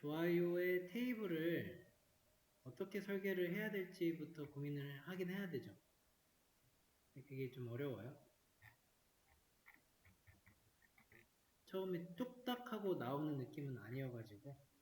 좋아요의 테이블을 어떻게 설계를 해야 될지부터 고민을 하긴 해야 되죠. 그게 좀 어려워요. 처음에 뚝딱 하고 나오는 느낌은 아니어가지고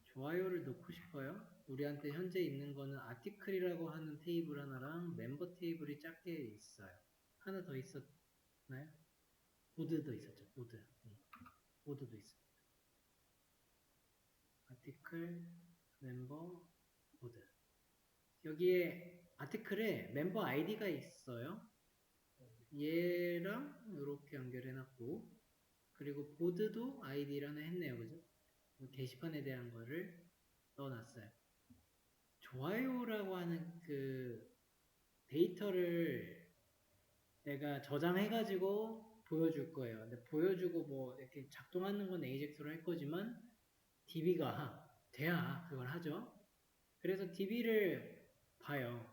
좋아요를 넣고 싶어요. 우리한테 현재 있는 거는 아티클이라고 하는 테이블 하나랑 멤버 테이블이 작게 있어요. 하나 더 있었나요? 보드도 있었죠. 보드. 보드도 있어요. 아티클, 멤버, 보드. 여기에 아티클에 멤버 아이디가 있어요. 얘랑 이렇게 연결해놨고, 그리고 보드도 아이디를 하나 했네요. 그죠? 게시판에 대한 거를 넣어놨어요. 좋아요라고 하는 그 데이터를 내가 저장해가지고 보여줄 거예요. 근데 보여주고 뭐 이렇게 작동하는 건 AJAX로 할 거지만 DB가 돼야 그걸 하죠. 그래서 DB를 봐요.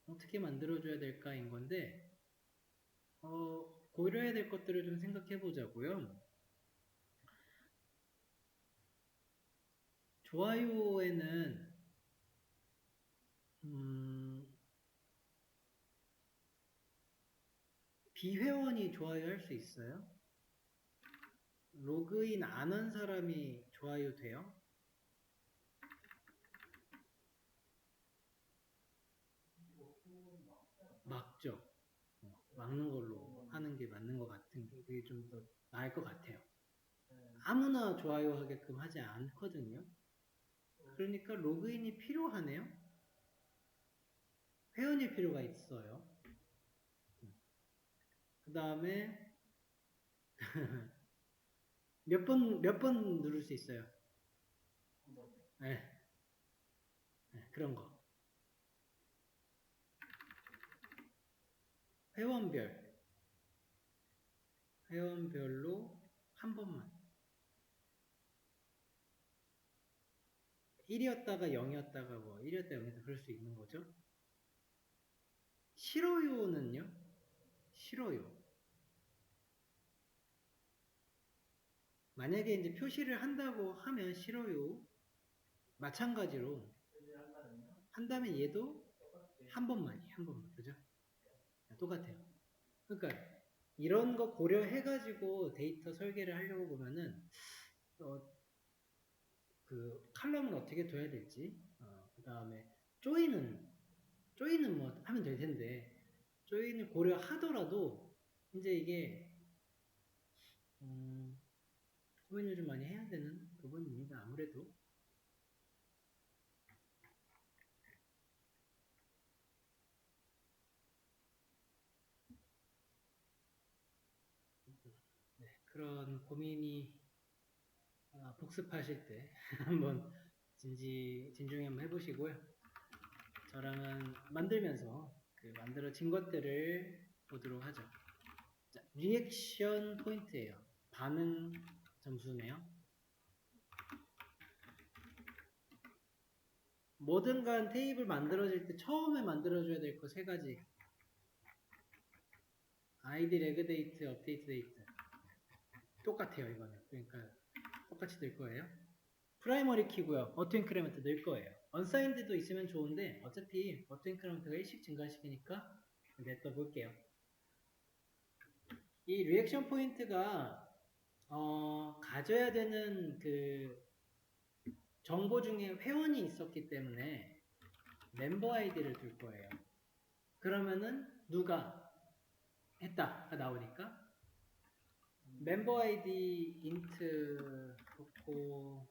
어떻게 만들어줘야 될까인 건데 고려해야 될 것들을 좀 생각해 보자고요. 좋아요에는 비회원이 좋아요 할 수 있어요? 로그인 안 한 사람이 좋아요 돼요? 막죠. 막는 걸로 하는 게 맞는 것 같은 게 그게 좀 더 나을 것 같아요. 아무나 좋아요 하게끔 하지 않거든요. 그러니까 로그인이 필요하네요. 회원일 필요가 있어요. 그 다음에 몇 번 누를 수 있어요. 네. 네, 그런 거. 회원별로 한 번만. 1이었다가 0이었다가 뭐 1이었다 0이었다 그럴 수 있는 거죠. 싫어요는요? 싫어요. 만약에 이제 표시를 한다고 하면 싫어요. 마찬가지로 한다면 얘도 한 번만이에요. 한 번만. 그죠? 똑같아요. 그러니까 이런 거 고려해가지고 데이터 설계를 하려고 보면은 그 칼럼을 어떻게 둬야 될지 그 다음에 조인은 뭐 하면 될 텐데 조인을 고려하더라도 이제 이게 고민을 좀 많이 해야 되는 부분입니다. 아무래도 네, 그런 고민이 복습하실 때 한번 진중히 한번 해보시고요. 저랑은 만들면서 그 만들어진 것들을 보도록 하죠. 자, 리액션 포인트예요. 반응 점수네요. 뭐든 간 테이블 만들어질 때 처음에 만들어줘야 될 거 세 가지. 아이디 레그 데이트, 업데이트 데이트. 똑같아요, 이거는. 그러니까 똑같이 될 거예요. 프라이머리 키고요. 어토 인크리먼트 넣을 거예요. 언사인드도 있으면 좋은데 어차피 어토 인크리먼트가 1씩 증가시키니까 냅둬 볼게요. 이 리액션 포인트가 가져야 되는 그 정보 중에 회원이 있었기 때문에 멤버 아이디를 둘 거예요. 그러면은 누가 했다가 나오니까 멤버 아이디 인트 놓고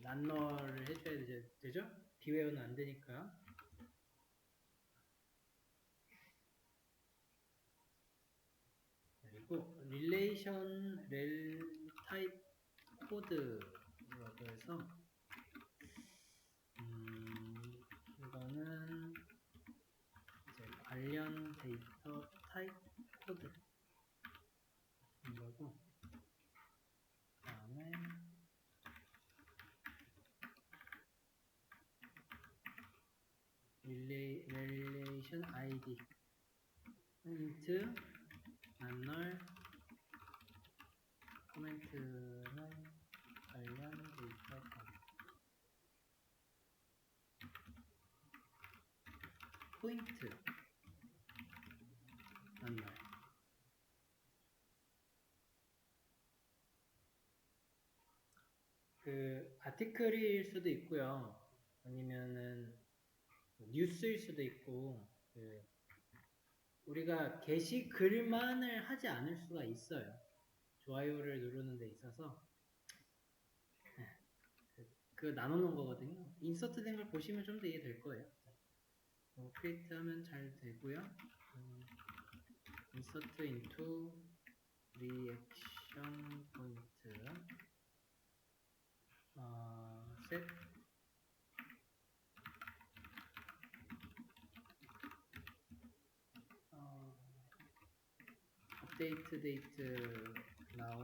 란너를 해줘야 되죠? 비회원은 안 되니까. 그리고 릴레이션 렐 타입 코드라고 해서 이거는 이제 관련 데이터 타입 코드 이거고 id int non-null 코멘트는 관련 데이터 포인트 non-null 그 아티클일 수도 있고요. 아니면은 뉴스일 수도 있고 그 우리가 게시글만을 하지 않을 수가 있어요. 좋아요를 누르는 데 있어서 그 나눠놓은 거거든요. 인서트 된 걸 보시면 좀 더 이해될 거예요. 크리에이트 하면 잘 되고요. insert into reaction point set update date now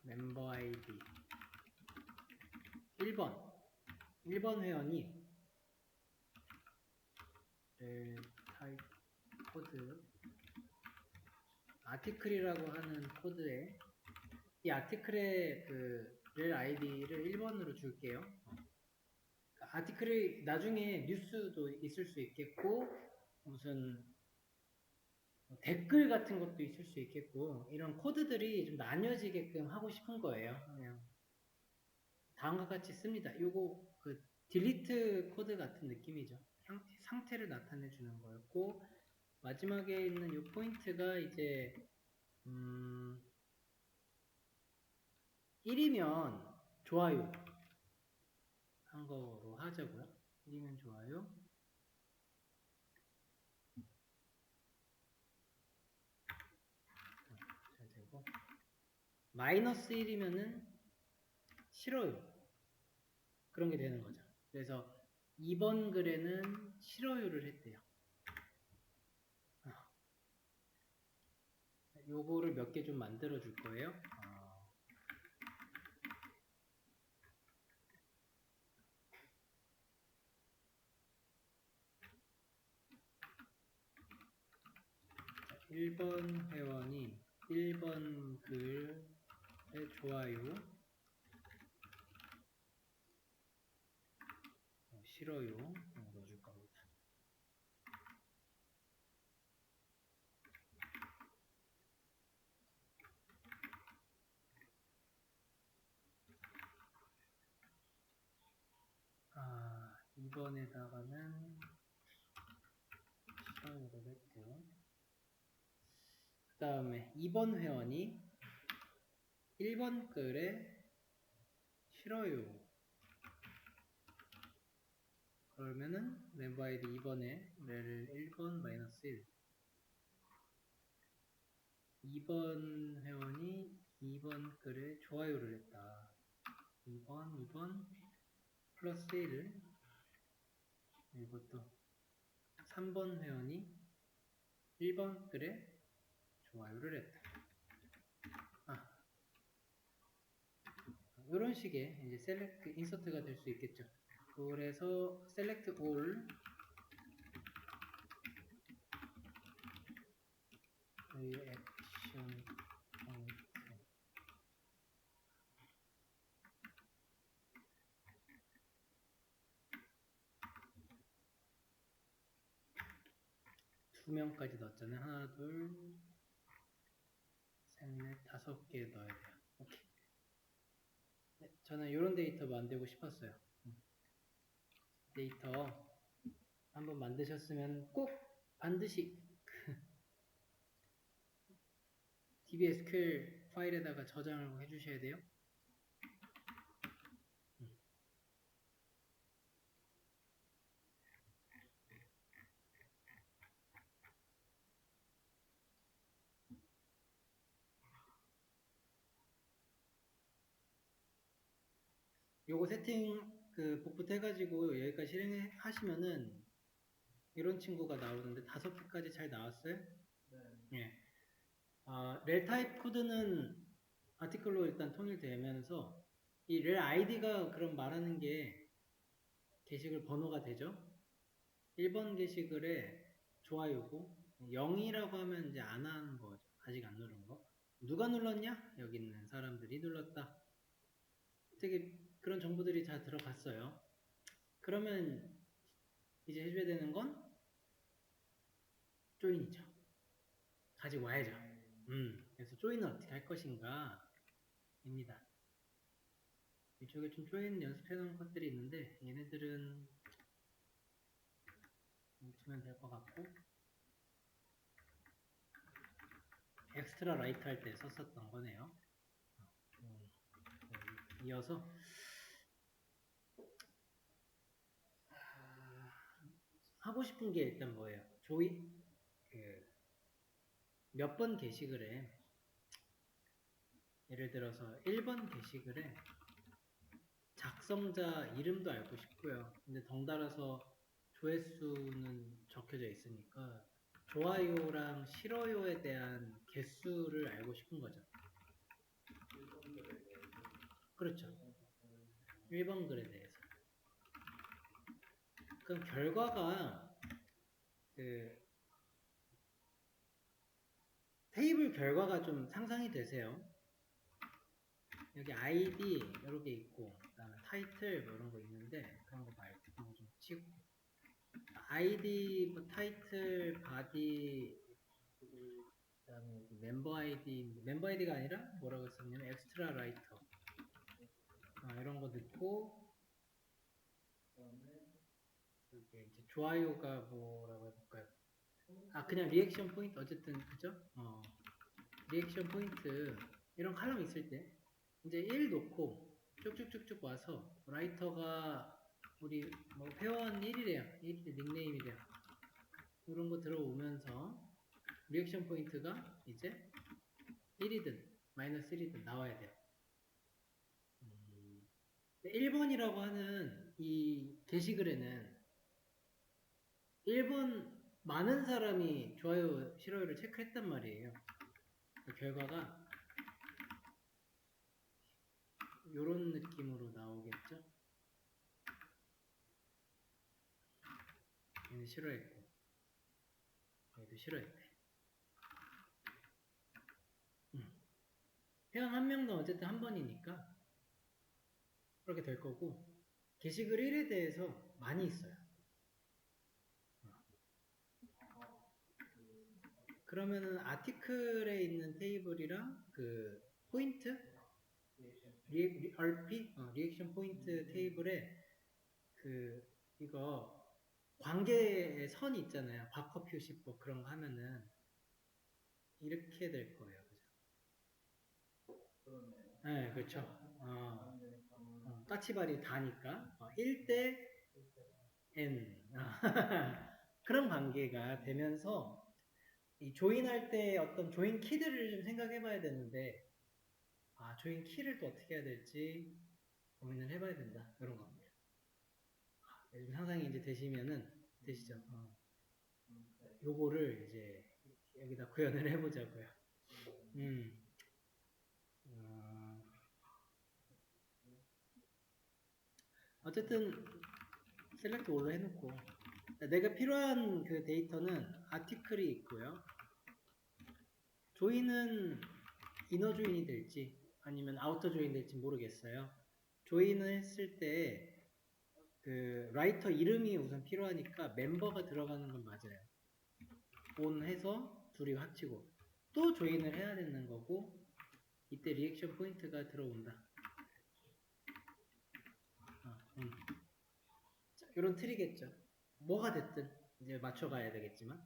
member id 1번 회원이 타입 코드 아티클이라고 하는 코드에 이 아티클의 그 렐 아이디를 1번으로 줄게요. 아티클이 나중에 뉴스도 있을 수 있겠고 무슨 댓글 같은 것도 있을 수 있겠고 이런 코드들이 좀 나뉘어지게끔 하고 싶은 거예요. 그냥 다음과 같이 씁니다. 요거 그 딜리트 코드 같은 느낌이죠. 상태를 나타내 주는 거였고 마지막에 있는 이 포인트가 이제 1이면 좋아요 한 거로 하자고요. 1이면 좋아요. 잘 되고 마이너스 1이면은 싫어요. 그런 게 되는 거죠. 그래서 2번 글에는 싫어요를 했대요. 요거를 몇 개 좀 만들어 줄 거예요. 1번 회원이 1번 글에 좋아요 싫어요 넣어줄 겁니다. 이번에다가는 싫어요를 했고요. 그 다음에 2번 회원이 1번 글에 싫어요 그러면은 멤버 아이디 2번에 렐 1번 마이너스 1 2번 회원이 2번 글에 좋아요를 했다. 2번 플러스 1을 이것도 3번 회원이 1번 글에 좋아요를 했다. 이런 식의 이제 셀렉트 인서트가 될 수 있겠죠. 그래서 select all reaction point 두 명까지 넣었잖아요. 하나, 둘, 셋, 넷, 5개 넣어야 돼요. 오케이. 네, 저는 이런 데이터 만들고 싶었어요. 데이터 한번 만드셨으면 꼭 반드시 DBSQL 파일에다가 저장을 해주셔야 돼요. 요거 세팅 그 복붙 해가지고 여기까지 실행하시면은 이런 친구가 나오는데 5개까지 잘 나왔어요? 네. 예. 렐 타입 코드는 아티클로 일단 통일되면서 이 렐 아이디가 그럼 말하는 게 게시글 번호가 되죠? 1번 게시글에 좋아요고 0이라고 하면 이제 안 하는 거죠. 아직 안 누른 거. 누가 눌렀냐? 여기 있는 사람들이 눌렀다. 되게 그런 정보들이 다 들어갔어요. 그러면 이제 해줘야 되는 건 조인이죠. 가지고 와야죠. 그래서 조인은 어떻게 할 것인가 입니다. 이쪽에 좀 조인 연습해 놓은 것들이 있는데 얘네들은 두면 될 것 같고 엑스트라 라이트 할 때 썼었던 거네요. 이어서 하고 싶은 게 일단 뭐예요? 몇 번 게시글에 예를 들어서 1번 게시글에 작성자 이름도 알고 싶고요. 근데 덩달아서 조회수는 적혀져 있으니까 좋아요랑 싫어요에 대한 개수를 알고 싶은 거죠. 그렇죠. 1번 글에 대해서. 그럼 결과가 테이블 결과가 좀 상상이 되세요. 여기 아이디 이렇게 있고 그다음에 타이틀 뭐 이런 거 있는데 그런 거 말고 그런 거 좀 치고 아이디 뭐 타이틀 바디 그다음에 멤버 아이디가 아니라 뭐라고 썼냐면 엑스트라 라이터 이런 거 넣고 이게 이제 좋아요가 뭐라고 해볼까요? 그냥 리액션 포인트 어쨌든 그죠? 리액션 포인트 이런 칼럼 있을 때 이제 1 놓고 쭉쭉쭉쭉 와서 라이터가 우리 뭐 회원 1이래요. 1이 닉네임이래요. 이런 거 들어오면서 리액션 포인트가 이제 1이든 마이너스 1이든 나와야 돼요. 1번이라고 하는 이 게시글에는 1번 많은 사람이 좋아요, 싫어요를 체크했단 말이에요. 그 결과가 이런 느낌으로 나오겠죠? 얘는 싫어했고 얘도 싫어했대. 회원 한 명도 어쨌든 한 번이니까 그렇게 될 거고 게시글 1에 대해서 많이 있어요. 그러면은 아티클에 있는 테이블이랑 그 포인트 RP 리액션 포인트 테이블에 이거 관계의 선이 있잖아요. 바커 표시법 그런 거 하면은 이렇게 될 거예요. 그죠? 네, 그렇죠. 까치발이 다니까 1대 N 그런 관계가 되면서 이 조인할 때 어떤 조인 키들을 좀 생각해 봐야 되는데 조인 키를 또 어떻게 해야 될지 고민을 해봐야 된다. 이런 겁니다. 요즘 상상이 이제 되시죠? 요거를 이제 여기다 구현을 해보자고요. 어쨌든 셀렉트 올로 해놓고 내가 필요한 그 데이터는 아티클이 있고요. 조인은 이너 조인이 될지 아니면 아우터 조인 될지 모르겠어요. 조인을 했을 때 그 라이터 이름이 우선 필요하니까 멤버가 들어가는 건 맞아요. 온 해서 둘이 합치고 또 조인을 해야 되는 거고 이때 리액션 포인트가 들어온다. 자, 이런 틀이겠죠. 뭐가 됐든 이제 맞춰가야 되겠지만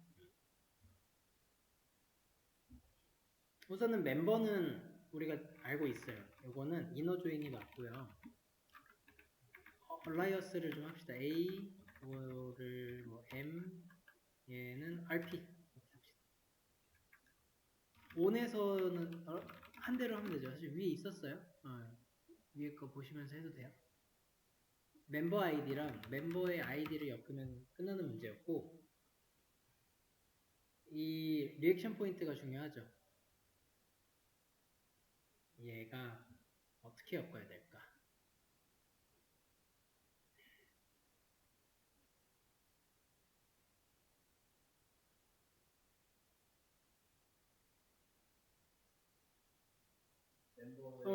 우선은 멤버는 우리가 알고 있어요. 요거는 이너 조인이 맞고요. 얼라이어스를 좀 합시다. A 를 뭐 M 얘는 RP 이렇게 합시다. 온에서는 한 대로 하면 되죠. 사실 위에 있었어요. 위에 거 보시면서 해도 돼요. 멤버 아이디랑 멤버의 아이디를 엮으면 끝나는 문제였고 이 리액션 포인트가 중요하죠. 얘가 어떻게 엮어야 될까?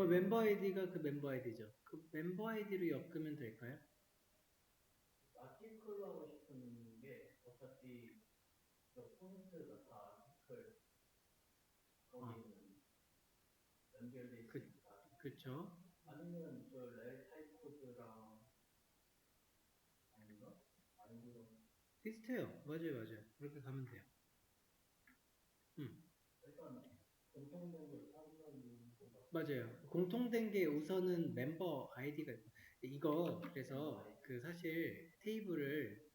멤버 아이디가 그 멤버 아이디죠. 그 멤버 아이디로 엮으면 될까요? 아티클로 하고 싶은 게 어차피 그 폰트가 다 아티클 거기는 연결돼 있으니까. 그쵸. 아니면 저 렐 타입 코드랑 아닌가? 아니면 비슷해요. 맞아요. 그렇게 가면 돼요. 일단 공통된 걸 찾는 거 맞아요. 공통된 게 우선은 멤버 아이디가 있고 이거 그래서 그 사실 테이블을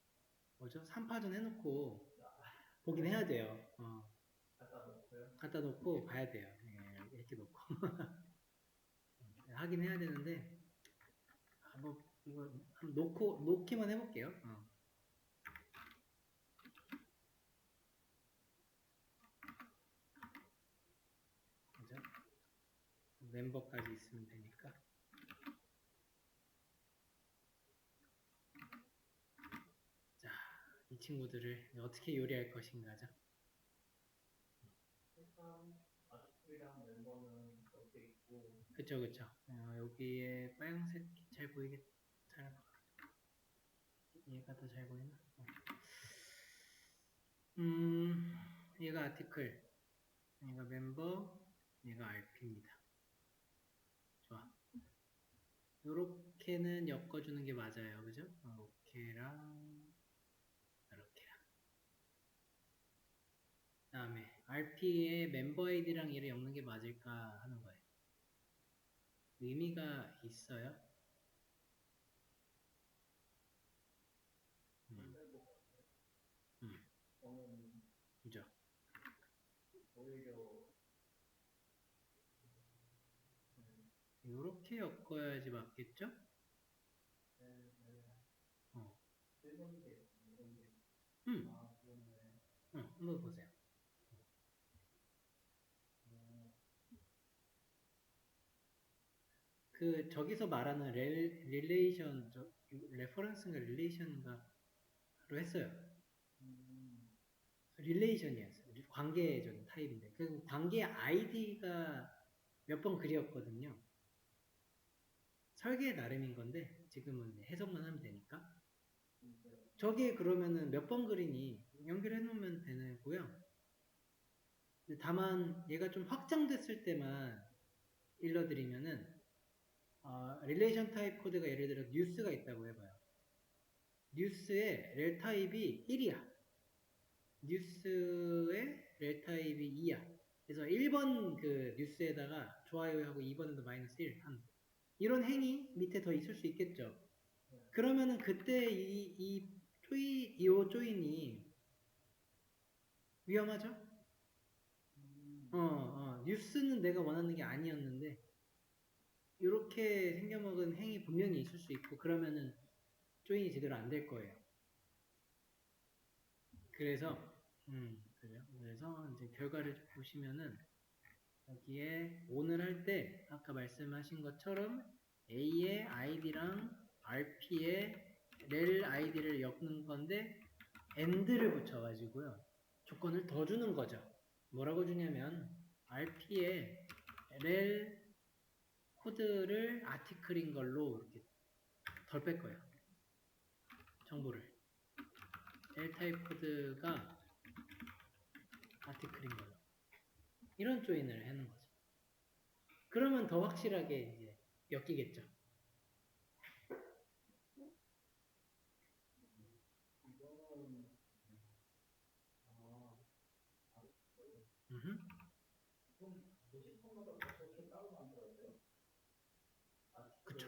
뭐죠? 3파전 해놓고 보긴 해야 돼요. 갖다 놓고요. 갖다 놓고 봐야 돼요. 예, 이렇게 놓고 하긴 해야 되는데 뭐 이거 한번 놓기만 해볼게요. 그죠? 멤버까지 있으면 되니까. 자, 이 친구들을 어떻게 요리할 것인가죠? 일단 아티클이랑 멤버는 이렇게 있고. 그쵸. 여기에 빨간색 잘 보이겠, 잘 얘가 더 잘 보이나? 얘가 아티클, 얘가 멤버, 얘가 RP입니다. 좋아. 요렇게는 엮어주는 게 맞아요. 그죠? 이렇게랑, 이렇게랑. 그 다음에 RP의 멤버 아이디랑 얘를 엮는 게 맞을까 하는 거예요. 의미가 있어요? 그죠? 오히려 요렇게 엮어야지 맞겠죠? 한번 보세요. 그 저기서 말하는 릴레이션, 레퍼런스인가 릴레이션인가로 했어요. 릴레이션이었어요. 관계적인 타입인데 그 관계 아이디가 몇 번 그리웠거든요. 설계 나름인 건데 지금은 해석만 하면 되니까 저게 그러면은 몇 번 그리니 연결해 놓으면 되고요. 다만 얘가 좀 확장됐을 때만 일러드리면은 릴레이션 타입 코드가 예를 들어 뉴스가 있다고 해봐요. 뉴스의 렐 타입이 1이야. 뉴스의 렐 타입이 2야. 그래서 1번 그 뉴스에다가 좋아요하고 2번에도 마이너스 1 함. 이런 행위 밑에 더 있을 수 있겠죠. 그러면은 그때 이 조인이 위험하죠? 뉴스는 내가 원하는 게 아니었는데 이렇게 생겨먹은 행위 분명히 있을 수 있고 그러면은 조인이 제대로 안 될 거예요. 그래서 그래서 이제 결과를 보시면은 여기에 ON을 할 때 아까 말씀하신 것처럼 A의 아이디랑 RP의 렐 아이디를 엮는 건데 AND를 붙여가지고요. 조건을 더 주는 거죠. 뭐라고 주냐면 RP의 렐 코드를 아티클인 걸로 이렇게 덜 뺄 거예요. 정보를. 렐 타입 코드가 아티클인 걸로. 이런 조인을 하는 거죠. 그러면 더 확실하게 이제 엮이겠죠. 그쵸.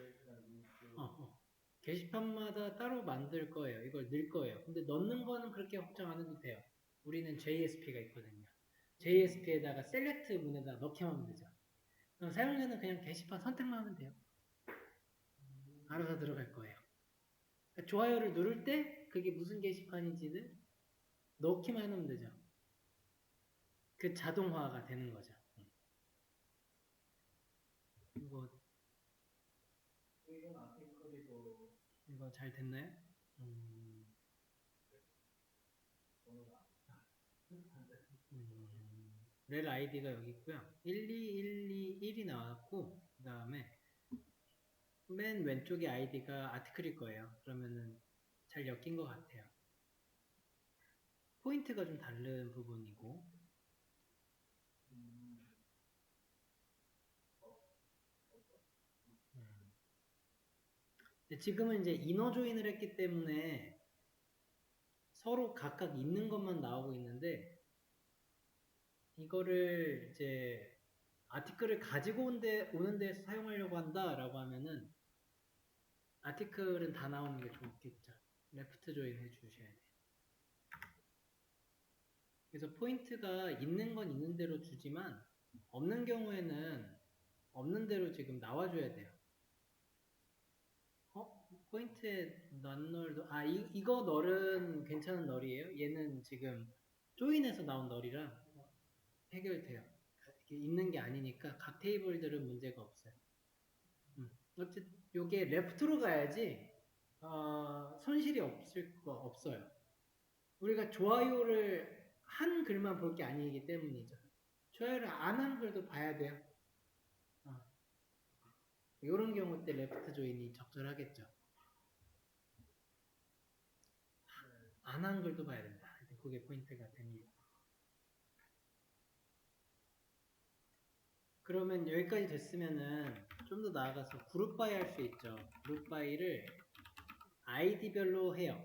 게시판마다 따로 만들 거예요. 이걸 넣을 거예요. 근데 넣는 거는 그렇게 걱정 안 해도 돼요. 우리는 JSP가 있거든요. JSP에다가 셀렉트 문에다 넣기만 하면 되죠. 그럼 사용자는 그냥 게시판 선택만 하면 돼요. 알아서 들어갈 거예요. 그러니까 좋아요를 누를 때 그게 무슨 게시판인지를 넣기만 해놓으면 되죠. 그 자동화가 되는 거죠. 이거 잘 됐나요? 렐 아이디가 여기 있고요. 12121이 나왔고 그 다음에 맨 왼쪽에 아이디가 아티클일 거예요. 그러면은 잘 엮인 것 같아요. 포인트가 좀 다른 부분이고 근데 지금은 이제 이너 조인을 했기 때문에 서로 각각 있는 것만 나오고 있는데 이거를 이제 아티클을 가지고 오는 데서 사용하려고 한다라고 하면은 아티클은 다 나오는 게 좋겠죠. 레프트 조인 해주셔야 돼요. 그래서 포인트가 있는 건 있는 대로 주지만 없는 경우에는 없는 대로 지금 나와줘야 돼요. 포인트에 넌널도 이거 널은 괜찮은 널이에요. 얘는 지금 조인에서 나온 널이라 해결돼요. 이게 있는 게 아니니까 각 테이블들은 문제가 없어요. 어쨌든 요게 레프트로 가야지 손실이 없어요. 우리가 좋아요를 한 글만 볼 게 아니기 때문이죠. 좋아요를 안 한 글도 봐야 돼요. 이런 경우 때 레프트 조인이 적절하겠죠. 안 한 글도 봐야 된다. 그게 포인트가 됩니다. 그러면 여기까지 됐으면은 좀 더 나아가서 그룹 바이 할 수 있죠. 그룹 바이를 아이디별로 해요.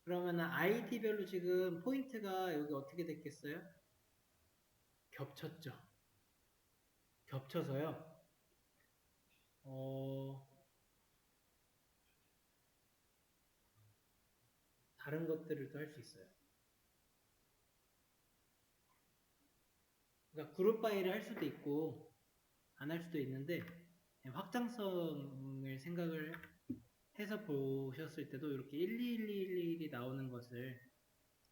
그러면 아이디별로 지금 포인트가 여기 어떻게 됐겠어요? 겹쳤죠. 겹쳐서요. 다른 것들을 또 할 수 있어요. 그러니까 그룹 바이를 할 수도 있고 안 할 수도 있는데 확장성을 생각을 해서 보셨을 때도 이렇게 1211이 나오는 것을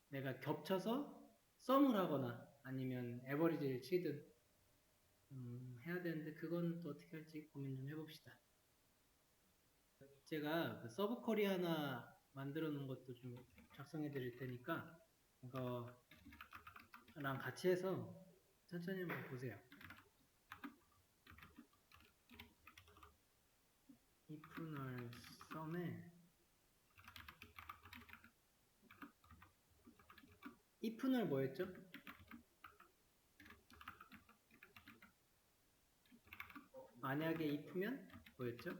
내가 겹쳐서 썸을 하거나 아니면 에버리지를 치든 해야 되는데 그건 또 어떻게 할지 고민 좀 해봅시다. 제가 그 서브 쿼리 하나 만들어 놓은 것도 좀 작성해 드릴 테니까 이거랑 같이 해서 천천히 한번 보세요. if null sum에 if null 뭐였죠? 만약에 if면 뭐였죠?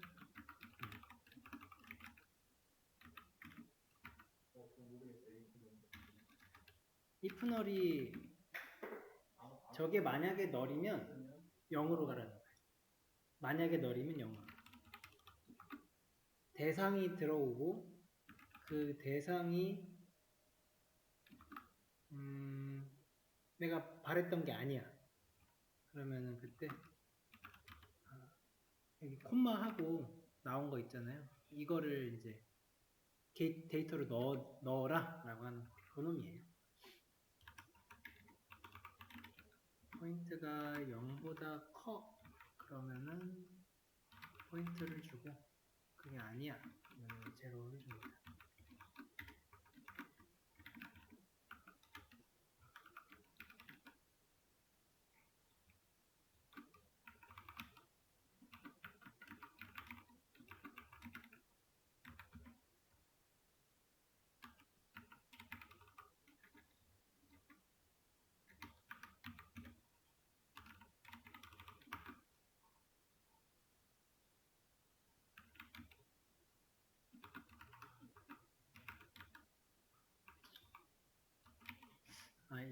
if null이 저게 만약에 널이면 0으로 가라는 거예요. 만약에 널이면 0으로. 대상이 들어오고 그 대상이 내가 바랬던 게 아니야. 그러면은 그때 여기 콤마하고 나온 거 있잖아요. 이거를 이제 데이터로 넣어라 라고 하는 그놈이에요. 포인트가 0보다 커 그러면은 포인트를 주고 그게 아니야 그러면 제로를 줍니다.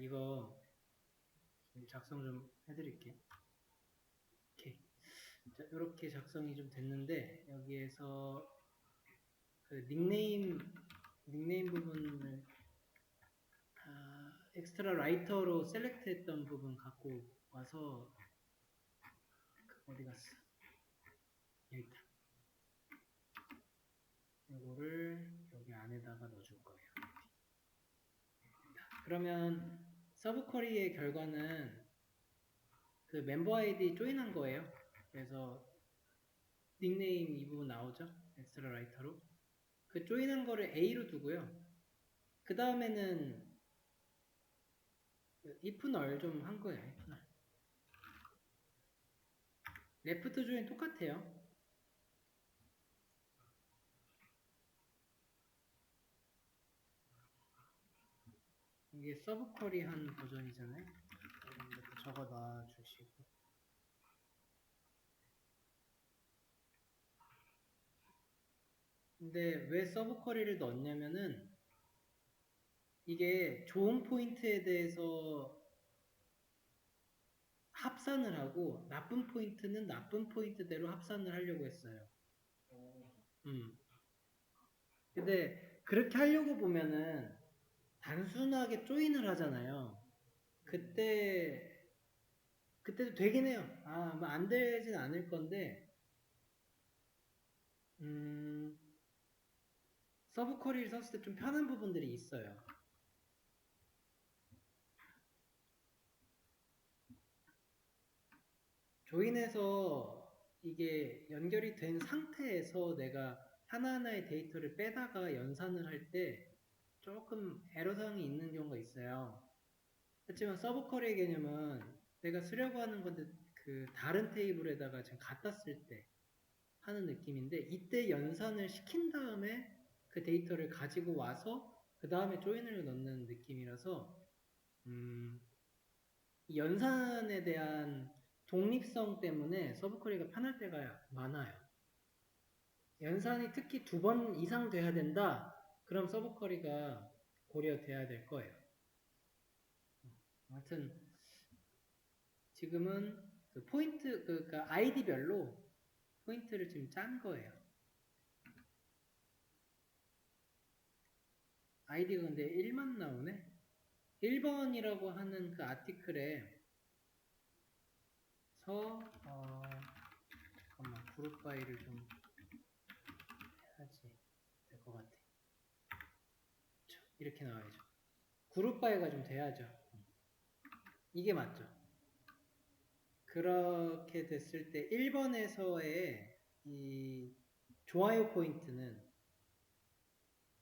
이거 작성 좀 해드릴게요. 오케이. 자, 이렇게 작성이 좀 됐는데 여기에서 그 닉네임 부분을 엑스트라 라이터로 셀렉트 했던 부분 갖고 와서 어디 갔어? 여기 있다. 이거를 여기 안에다가 넣어줄 거예요. 그러면 서브 쿼리의 결과는 그 멤버 아이디 조인한 거예요. 그래서 닉네임 이 부분 나오죠? 엑스트라 라이터로. 그 조인한 거를 A로 두고요. 그 다음에는 if 널 좀 한 거예요. if 널. 레프트 조인 똑같아요. 이게 서브 쿼리한 버전이잖아요. 이렇게 적어 놔 주시고. 근데 왜 서브 쿼리를 넣었냐면은 이게 좋은 포인트에 대해서 합산을 하고 나쁜 포인트는 나쁜 포인트대로 합산을 하려고 했어요. 근데 그렇게 하려고 보면은 단순하게 조인을 하잖아요. 그때도 되긴 해요. 뭐 안 되진 않을 건데, 서브 쿼리를 썼을 때 좀 편한 부분들이 있어요. 조인해서 이게 연결이 된 상태에서 내가 하나하나의 데이터를 빼다가 연산을 할 때 조금 애로사항이 있는 경우가 있어요. 하지만 서브 쿼리의 개념은 내가 쓰려고 하는 건데 그 다른 테이블에다가 지금 갖다 쓸 때 하는 느낌인데 이때 연산을 시킨 다음에 그 데이터를 가지고 와서 그 다음에 조인을 넣는 느낌이라서 이 연산에 대한 독립성 때문에 서브 쿼리가 편할 때가 많아요. 연산이 특히 2번 이상 돼야 된다. 그럼 서브 쿼리가 고려돼야 될 거예요. 아무튼 지금은 그 포인트 그러니까 아이디별로 포인트를 지금 짠 거예요. 아이디가 근데 1만 나오네. 1번이라고 하는 그 아티클에 잠깐만 그룹 바이를 좀 해야지 될 것 같아. 이렇게 나와야죠. 그룹 바이가 좀 돼야죠. 이게 맞죠? 그렇게 됐을 때 1번에서의 이 좋아요 포인트는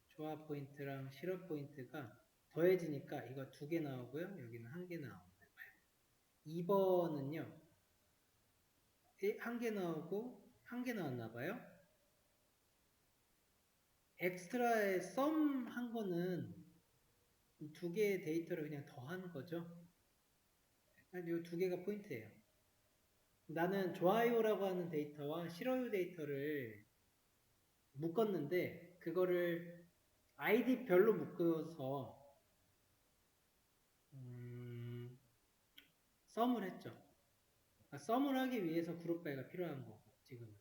좋아 포인트랑 싫어 포인트가 더해지니까 이거 2개 나오고요. 여기는 1개 나오고요. 2번은요. 1개 나오고 1개 나왔나봐요. 엑스트라에 썸 한 거는 이 2개의 데이터를 그냥 더한 거죠. 이 2개가 포인트예요. 나는 좋아요라고 하는 데이터와 싫어요 데이터를 묶었는데 그거를 아이디별로 묶어서 썸을 했죠. 그러니까 썸을 하기 위해서 그룹 바이가 필요한 거고 지금은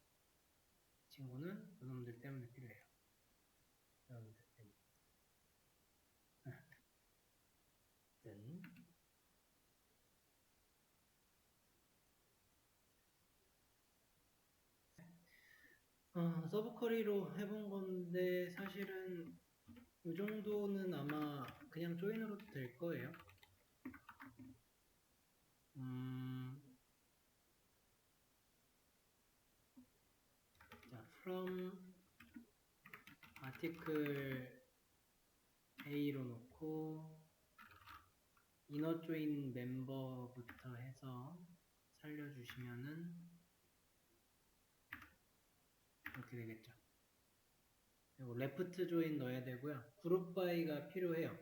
친구는 그놈들 때문에 필요해요. 여러분들 때문에. 서브 쿼리로 해본 건데 사실은 이 정도는 아마 그냥 조인으로도 될 거예요. 자, from article A로 놓고 inner join 멤버부터 해서 살려주시면은 이렇게 되겠죠. 그리고 left join 넣어야 되고요. 그룹 바이가 필요해요.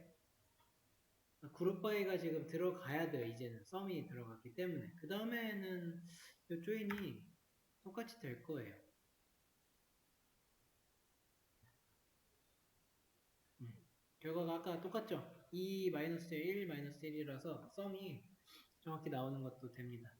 그룹 바이가 지금 들어가야 돼요. 이제는 썸이 들어갔기 때문에 그 다음에는 이 조인이 똑같이 될 거예요. 결과가 아까 똑같죠? 2-1, 1-1이라서 썸이 정확히 나오는 것도 됩니다.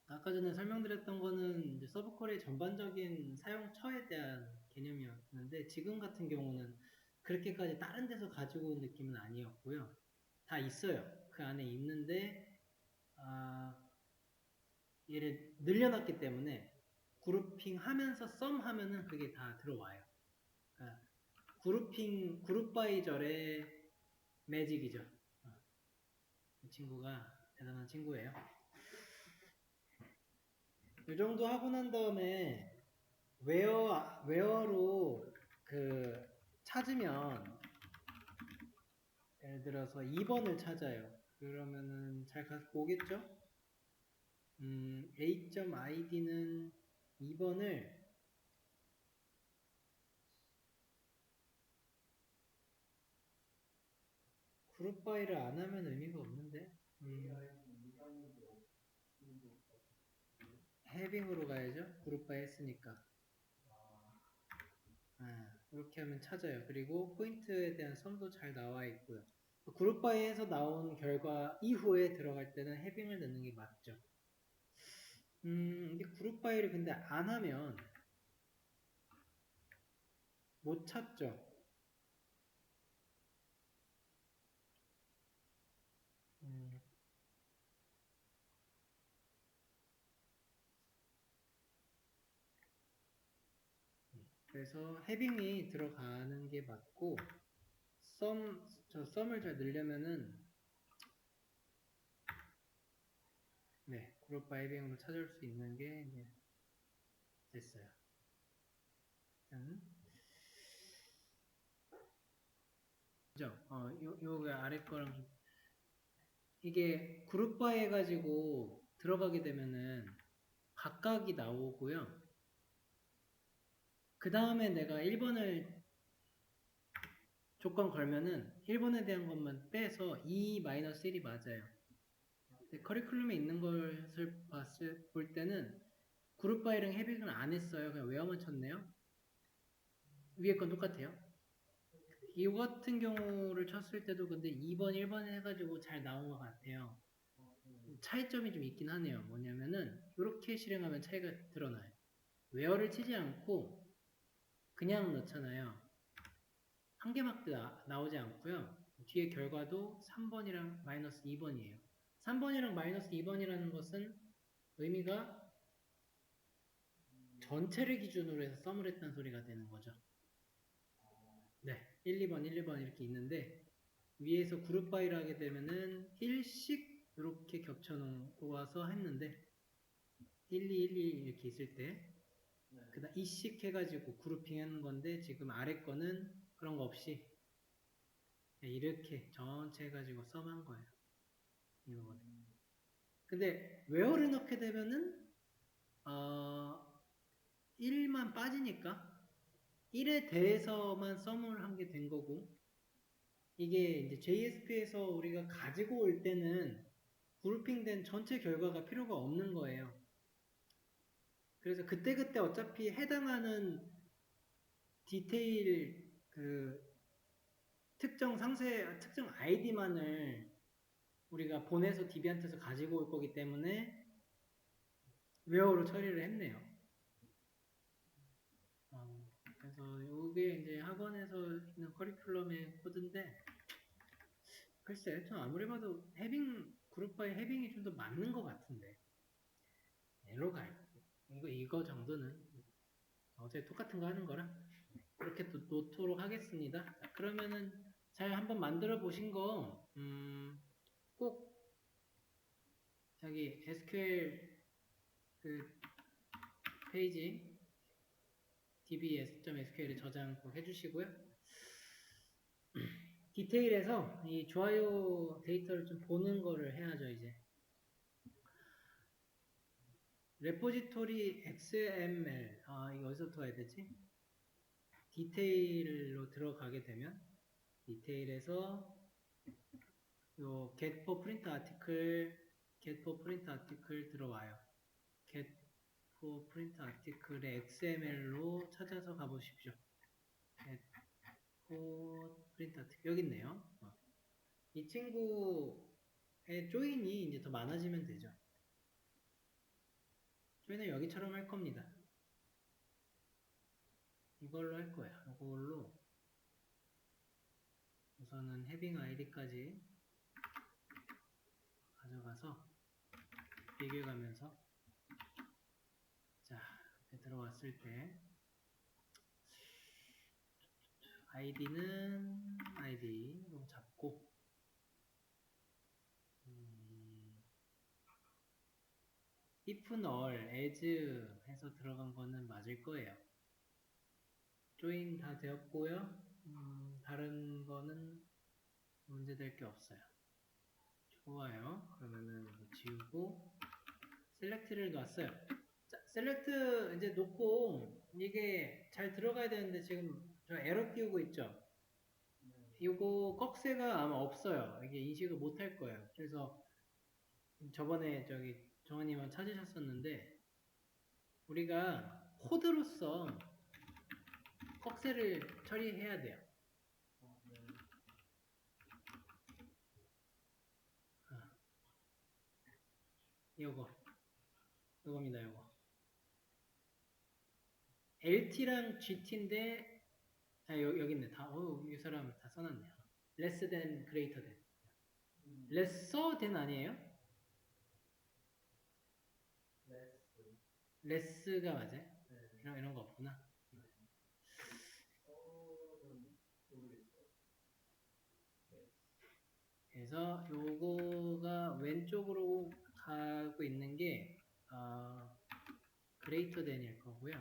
아까 전에 설명드렸던 거는 이제 서브 쿼리의 전반적인 사용처에 대한 개념이었는데 지금 같은 경우는 그렇게까지 다른 데서 가지고 온 느낌은 아니었고요. 다 있어요. 그 안에 있는데 얘를 늘려놨기 때문에 그룹핑 하면서 썸 하면은 그게 다 들어와요. 그러니까 그룹 바이절의 매직이죠. 이 친구가 대단한 친구예요. 이 정도 하고 난 다음에 웨어로 그 찾으면 예를 들어서 2번을 찾아요. 그러면은 잘 갖고 오겠죠? A.id는 2번을 그룹 바이를 안 하면 의미가 없는데 해빙으로 가야죠. 그룹 바이 했으니까. 이렇게 하면 찾아요. 그리고 포인트에 대한 썸도 잘 나와 있고요. 그룹 바이에서 나온 결과 이후에 들어갈 때는 해빙을 넣는 게 맞죠. 이게 그룹 바이를 근데 안 하면 못 찾죠. 그래서 해빙이 들어가는 게 맞고 썸을 잘 넣으려면은 그룹 바이 해빙으로 찾을 수 있는 게 이제 됐어요. 그죠? 요 아래 거랑 이게 그룹 바이 해가지고 들어가게 되면은 각각이 나오고요. 그 다음에 내가 1번을 조건 걸면은 1번에 대한 것만 빼서 2-1이 맞아요. 근데 커리큘럼에 있는 것을 볼 때는 그룹 바이랑 해빙을 안 했어요. 그냥 외워만 쳤네요. 위에 건 똑같아요. 이 같은 경우를 쳤을 때도 근데 2번, 1번 해가지고 잘 나온 것 같아요. 차이점이 좀 있긴 하네요. 뭐냐면은 이렇게 실행하면 차이가 드러나요. 웨어를 치지 않고 그냥 넣잖아요. 한 개밖에 나오지 않고요. 뒤에 결과도 3번이랑 마이너스 2번이에요. 3번이랑 마이너스 2번이라는 것은 의미가 전체를 기준으로 해서 썸을 했다는 소리가 되는 거죠. 네, 1, 2번, 1, 2번 이렇게 있는데 위에서 그룹 바이를 하게 되면은 1씩 이렇게 겹쳐 놓아서 했는데 1, 2, 1, 2 이렇게 있을 때 그다음 2씩 해가지고 그룹핑 하는 건데 지금 아래 거는 그런 거 없이 이렇게 전체 해가지고 썸한 거예요. 이거는. 근데 웨어를 넣게 되면은 1만 빠지니까 1에 대해서만 썸을 한 게 된 거고 이게 이제 JSP에서 우리가 가지고 올 때는 그룹핑된 전체 결과가 필요가 없는 거예요. 그래서 그때그때 어차피 해당하는 디테일 특정 특정 아이디만을 우리가 보내서 DB한테서 가지고 올 거기 때문에 웨어로 처리를 했네요. 그래서 이게 이제 학원에서 있는 커리큘럼의 코드인데 글쎄 전 아무리 봐도 그룹바의 해빙이 좀 더 맞는 것 같은데 일로 갈 이거 정도는 어차피 똑같은 거 하는 거라 그렇게 또 놓도록 하겠습니다. 자, 그러면은 잘 한번 만들어 보신 거 꼭 저기 SQL 페이지 dbs.sql에 저장 꼭 해주시고요. 디테일에서 이 좋아요 데이터를 좀 보는 거를 해야죠, 이제. 레포지토리 XML, 이거 어디서부터 가야 되지? 디테일로 들어가게 되면, 디테일에서 요 get for print article 들어와요. get for print article의 XML로 찾아서 가보십시오. get for print article, 여기 있네요. 이 친구의 조인이 이제 더 많아지면 되죠. 조인은 여기처럼 할 겁니다. 이걸로 할 거야. 이걸로 우선은 heading id까지 가져가서 비교해가면서 자, 이렇게 들어왔을 때 id는 id로 잡고 if null, as 해서 들어간 거는 맞을 거예요. join 다 되었고요. 다른 거는 문제될 게 없어요. 좋아요. 그러면은 이거 지우고 셀렉트를 놨어요. 자, 셀렉트 이제 놓고 이게 잘 들어가야 되는데 지금 저 에러 띄우고 있죠? 이거 꺽쇠가 아마 없어요. 이게 인식을 못 할 거예요. 그래서 저번에 저기 정한님은 찾으셨었는데 우리가 코드로서 꺽쇠를 처리해야 돼요. 요겁니다, 요거. LT랑 GT인데, 여기 있네. 이 사람 다 써놨네요. less than, greater than. lesser than 아니에요? less가 맞아요? 이런 거 없구나. 그래서 요거가 왼쪽으로 가고 있는 게 greater than일 거고요.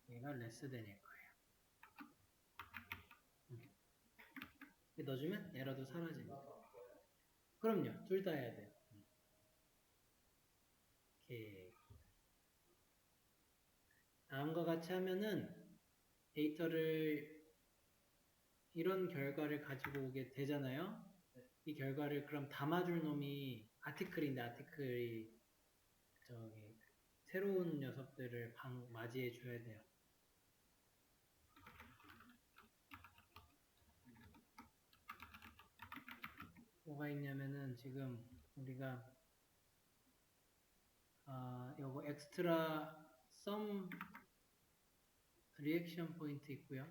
얘가 less than일 거예요. 넣어주면 에러도 사라집니다. 그럼요. 둘 다 해야 돼요. 이렇게 다음과 같이 하면은 데이터를 이런 결과를 가지고 오게 되잖아요. 이 결과를 그럼 담아줄 놈이 아티클인데 아티클이 저기 새로운 녀석들을 맞이해 줘야 돼요. 뭐가 있냐면은 지금 우리가 요거 엑스트라 썸 리액션 포인트 있고요.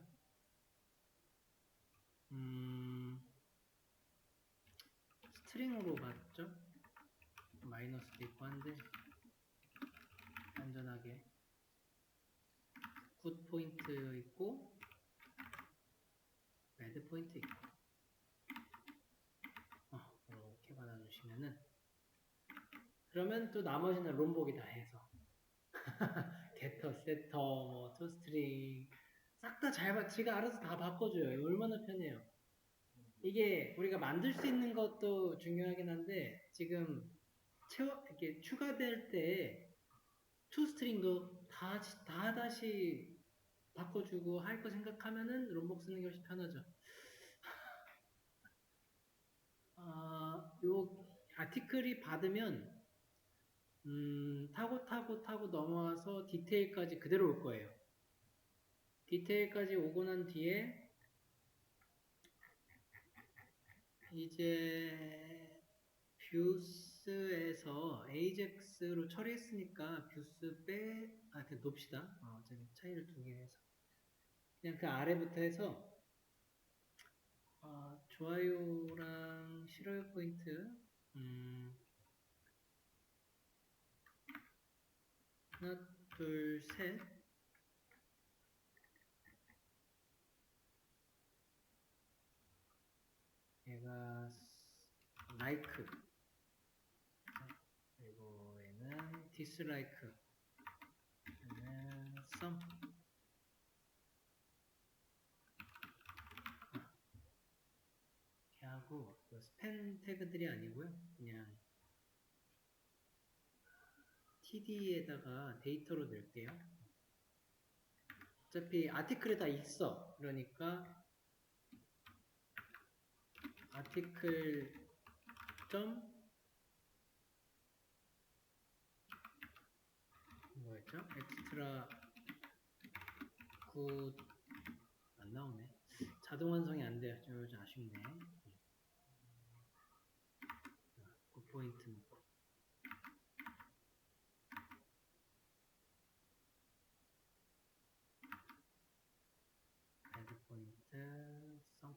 스트링으로 봤죠? 마이너스도 있고 한데 안전하게 굿 포인트 있고 배드 포인트 있고 이렇게 받아주시면은 그러면 또 나머지는 롬복이 다 해서 게터, 세터, 뭐 토스트링 싹 다 지가 알아서 다 바꿔줘요. 얼마나 편해요. 이게 우리가 만들 수 있는 것도 중요하긴 한데 지금 이렇게 추가될 때 토스트링도 다 다시 바꿔주고 할 거 생각하면은 롬복 쓰는 게 훨씬 편하죠. 요 아티클이 받으면 타고 넘어와서 디테일까지 그대로 올 거예요. 디테일까지 오고 난 뒤에 이제 뷰스에서 AJAX로 처리했으니까 뷰스 그냥 놉시다. 어차피 차이를 두개 해서 그냥 그 아래부터 해서 좋아요랑 싫어요 포인트 하나 둘 셋 얘가 like 그리고 얘는 dislike 얘는 some 이렇게 하고 스팸 태그들이 아니고요 그냥 td에다가 데이터로 넣을게요. 어차피 아티클에 다 있어. 그러니까 아티클 점 뭐였죠? 엑스트라 굿 안 나오네. 자동 완성이 안 돼요. 좀 아쉽네. 굿 포인트 넣고 배드 포인트 성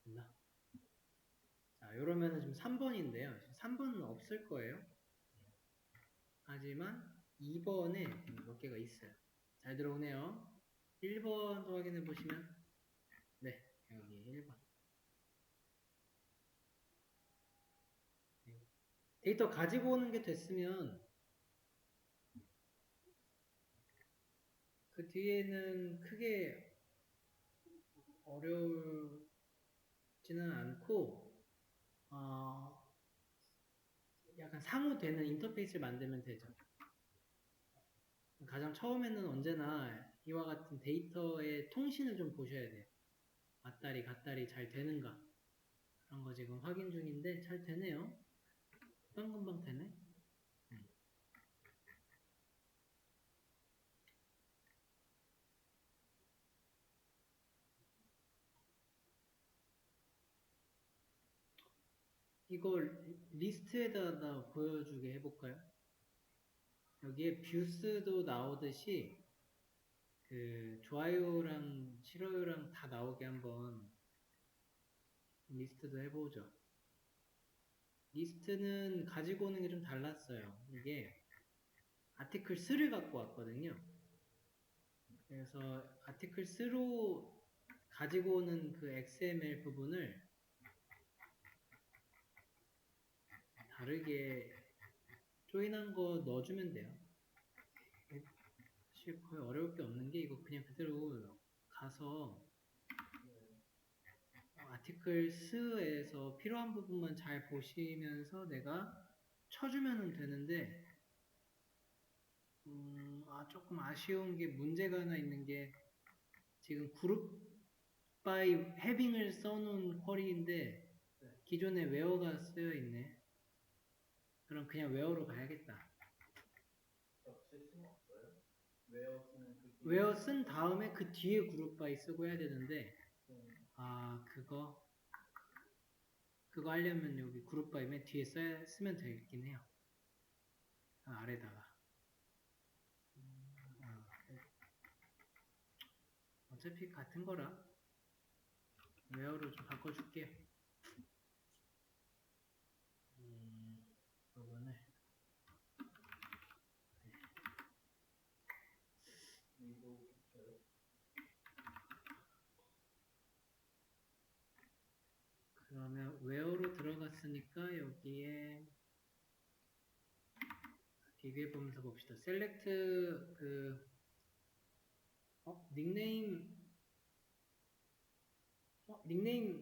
됐나? 자, 요러면은 지금 3번인데요. 3번은 없을 거예요. 하지만 2번에 몇 개가 있어요. 잘 들어오네요. 1번도 확인해 보시면 네, 여기 1번. 데이터 가지고 오는 게 됐으면 그 뒤에는 크게 어려울지는 않고, 약간 상호되는 인터페이스를 만들면 되죠. 가장 처음에는 언제나 이와 같은 데이터의 통신을 좀 보셔야 돼요. 왔다리 갔다리 잘 되는가. 그런 거 지금 확인 중인데 잘 되네요. 금방금방 되네. 이걸 리스트에다 보여주게 해볼까요? 여기에 뷰스도 나오듯이 그 좋아요랑 싫어요랑 다 나오게 한번 리스트도 해보죠. 리스트는 가지고 오는 게 좀 달랐어요. 이게 아티클 3를 갖고 왔거든요. 그래서 아티클 3로 가지고 오는 그 XML 부분을 다르게 조인한 거 넣어주면 돼요. 사실 거의 어려울 게 없는 게 이거 그냥 그대로 가서 아티클 스에서 필요한 부분만 잘 보시면서 내가 쳐주면 되는데 조금 아쉬운 게 문제가 하나 있는 게 지금 그룹 바이 해빙을 써놓은 쿼리인데 기존에 웨어가 쓰여 있네. 그럼 그냥 웨어로 가야겠다. 웨어 쓴 다음에 그 뒤에 그룹 바이 쓰고 해야 되는데 그거 하려면 여기 그룹 바이 맨 뒤에 쓰면 되긴 해요. 아래다가 어차피 같은 거라 웨어로 좀 바꿔줄게. 부분을 그러면 웨어로 들어갔으니까 여기에 비교해보면서 봅시다. 셀렉트 닉네임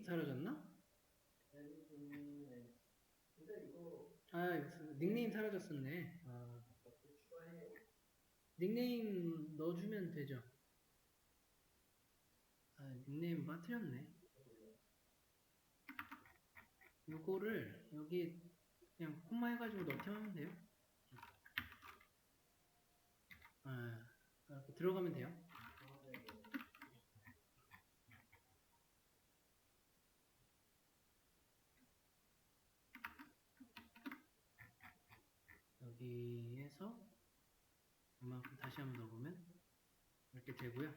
사라졌나? 닉네임 사라졌었네. 닉네임 넣어주면 되죠. 닉네임 빠뜨렸네. 요거를 여기 그냥 콤마 해가지고 넣기만 하면 돼요. 이렇게 들어가면 돼요. 여기에서 이만큼 다시 한번 넣어보면 이렇게 되고요.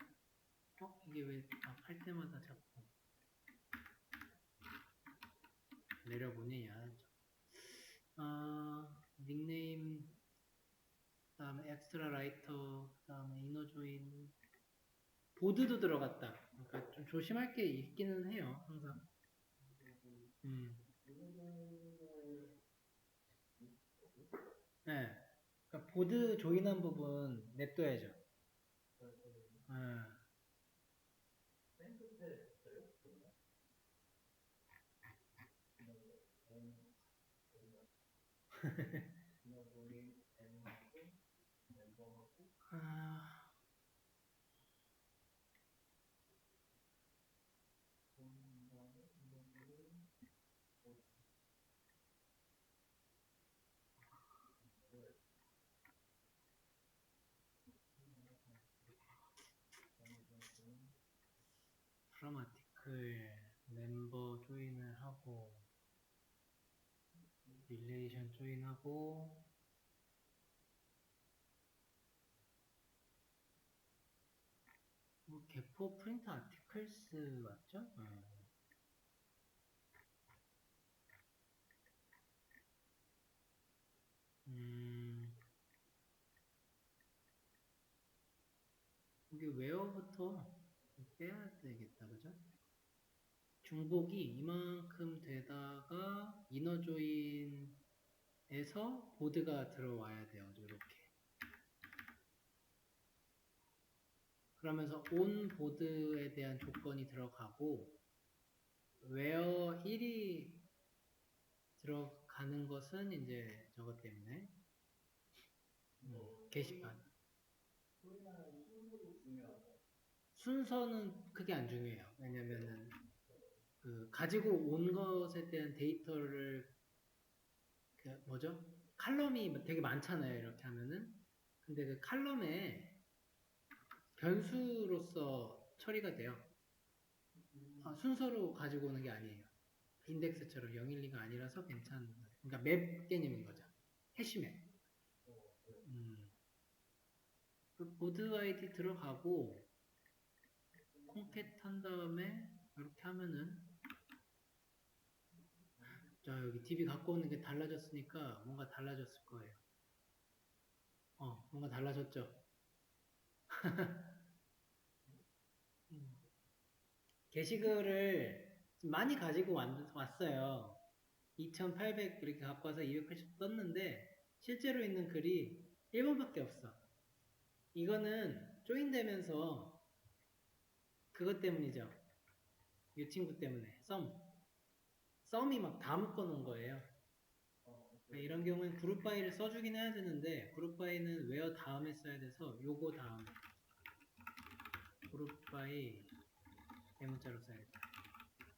이게 왜 할 때마다 자꾸 내려보내야. 닉네임, 그 다음에 엑스트라 라이터, 그 다음에 이너 조인, 보드도 들어갔다. 그러니까 좀 조심할 게 있기는 해요, 항상. 네. 그러니까 보드 조인한 부분 냅둬야죠. 프롬 아티클 멤버 조인을 하고 릴레이션 조인하고 개포 프린트 아티클스 맞죠? 이게 웨어부터 빼야 되겠다, 그죠? 중복이 이만큼 되다가 이너 조인에서 보드가 들어와야 돼요, 이렇게. 그러면서 on 보드에 대한 조건이 들어가고 where 1이 들어가는 것은 이제 저것 때문에 게시판 순서는 크게 안 중요해요. 왜냐면은 그 가지고 온 것에 대한 데이터를 그 뭐죠? 칼럼이 되게 많잖아요. 이렇게 하면은 근데 그 칼럼에 변수로서 처리가 돼요. 순서로 가지고 오는 게 아니에요. 인덱스처럼 0, 1, 2가 아니라서 괜찮은 거예요. 그러니까 맵 개념인 거죠. 해시맵. 그 보드 아이디 들어가고 콩캣 한 다음에 이렇게 하면은 자 여기 DB 갖고 오는 게 달라졌으니까 뭔가 달라졌을 거예요. 뭔가 달라졌죠. 게시글을 많이 가지고 왔어요. 2800 이렇게 갖고 와서 280 떴는데 실제로 있는 글이 1번밖에 없어. 이거는 조인되면서 그것 때문이죠. 이 친구 때문에 썸이 막 다 묶어놓은 거예요. 이런 경우는 그룹 바이를 써주긴 해야 되는데 그룹 바이는 where 다음에 써야 돼서 요거 다음에 그룹 바이 대문자로 써야겠다.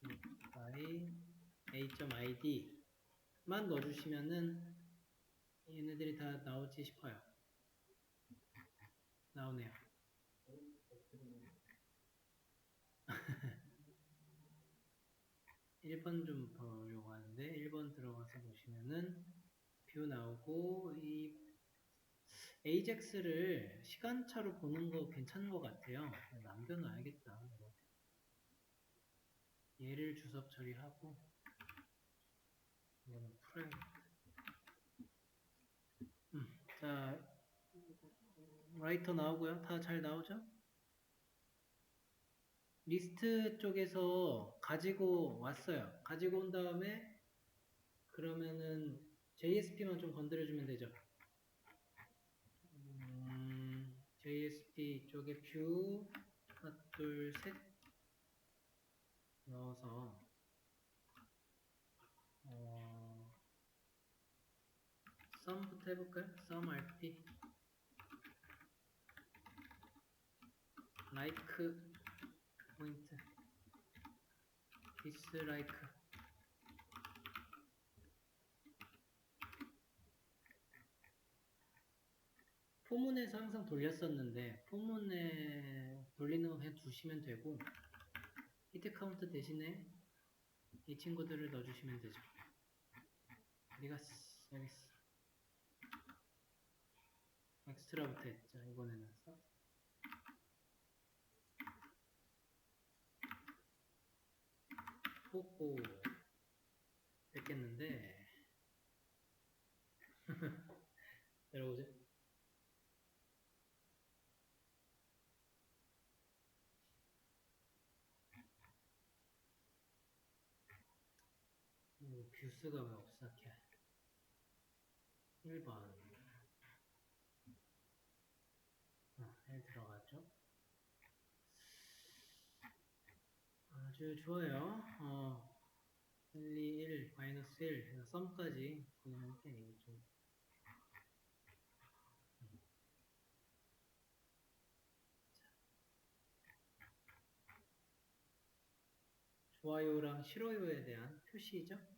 그룹 바이 a.id만 넣어주시면은 얘네들이 다 나오지 싶어요. 나오네요. 1번 좀 보려고 하는데 1번 들어가서 보시면은 뷰 나오고 이 AJAX를 시간차로 보는 거 괜찮은 것 같아요. 남겨놔야겠다. 얘를 주석 처리하고 이거는 풀어야겠다. 자, 라이터 나오고요. 다 잘 나오죠? 리스트 쪽에서 가지고 왔어요. 가지고 온 다음에 그러면은 JSP만 좀 건드려주면 되죠. JSP 쪽에 뷰 하나 둘 셋 넣어서 썸부터 해볼까요? 썸 RP like 포인트 dislike 포문에서 항상 돌렸었는데 포문에 돌리는 거 그냥 두시면 되고 히트 카운트 대신에 이 친구들을 넣어주시면 되죠. 어디 갔어? 여기 있어. 엑스트라부터 했죠. 이번에는 호호 뺏겼는데 내려오죠. 뷰스가 왜 없었게 1번 에 들어가죠. 아주 좋아요. 1, 2, 1, 마이너스 1 썸까지 구현할게. 이거 좀 좋아요랑 싫어요에 대한 표시죠.